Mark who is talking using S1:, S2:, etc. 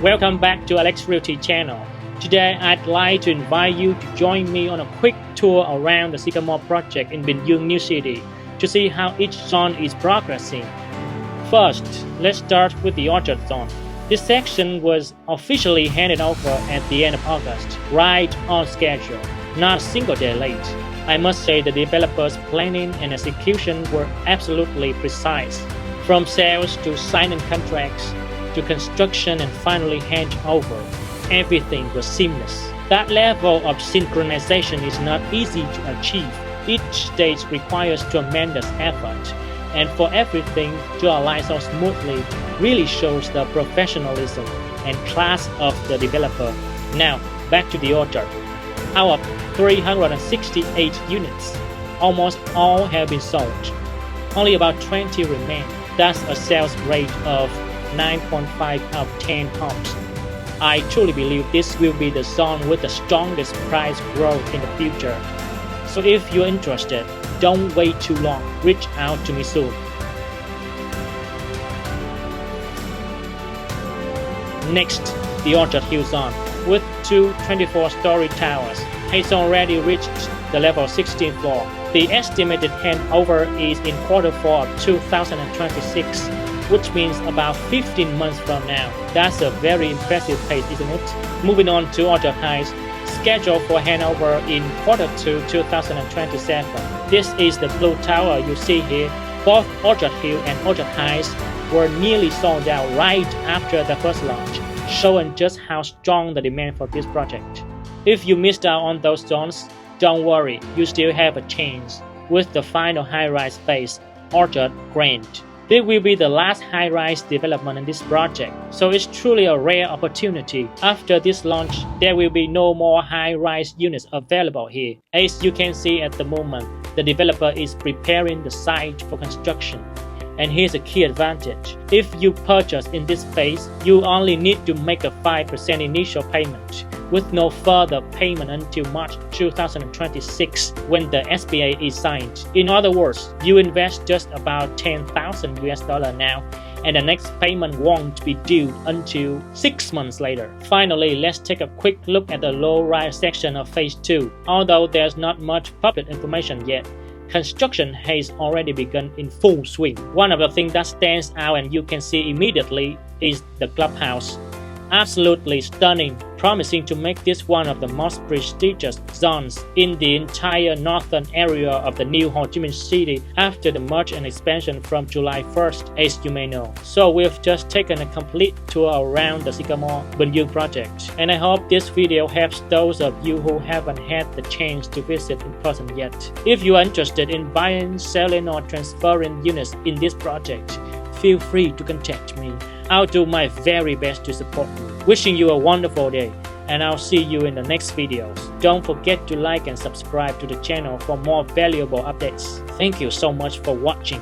S1: Welcome back to Alex Realty channel. Today I'd like to invite you to join me on a quick tour around the Sycamore project in Bình Dương New City to see how each zone is progressing. First, let's start with the orchard zone. This section was officially handed over at the end of August, right on schedule, not a single day late. I must say the developers' planning and execution were absolutely precise. From sales to signing contracts to construction and finally handover, everything was seamless. That level of synchronization is not easy to achieve. Each stage requires tremendous effort, and for everything to align so smoothly really shows the professionalism and class of the developer. Now, back to the orchard. Out of 368 units, almost all have been sold. Only about 20 remain. That's a sales rate of 9.5 out of 10 homes. I truly believe this will be the zone with the strongest price growth in the future. So if you're interested, don't wait too long. Reach out to me soon. Next, the Orchard Hill zone. With two 24-story towers, has already reached the level 16th floor. The estimated handover is in Q4 of 2026, which means about 15 months from now. That's a very impressive pace, isn't it? Moving on to Orchard Heights, scheduled for handover in Q2 2027. This is the blue tower you see here. Both Orchard Hill and Orchard Heights were nearly sold out right after the first launch, showing just how strong the demand for this project. If you missed out on those zones, don't worry, you still have a chance with the final high-rise phase, Orchard Grand. This will be the last high-rise development in this project, so it's truly a rare opportunity. After this launch, there will be no more high-rise units available here. As you can see at the moment, the developer is preparing the site for construction. And here's a key advantage. If you purchase in this phase, you only need to make a 5% initial payment, with no further payment until March 2026 when the SPA is signed. In other words, you invest just about $10,000 now, and the next payment won't be due until 6 months later. Finally, let's take a quick look at the low-rise section of Phase 2. Although there's not much public information yet, construction has already begun in full swing. One of the things that stands out and you can see immediately is the clubhouse. Absolutely stunning, promising to make this one of the most prestigious zones in the entire northern area of the new Ho Chi Minh City after the merge and expansion from July 1st, as you may know. So we've just taken a complete tour around the Sycamore Bình Dương project, and I hope this video helps those of you who haven't had the chance to visit in person yet. If you are interested in buying, selling, or transferring units in this project, feel free to contact me. I'll do my very best to support you. Wishing you a wonderful day, and I'll see you in the next videos. Don't forget to like and subscribe to the channel for more valuable updates. Thank you so much for watching.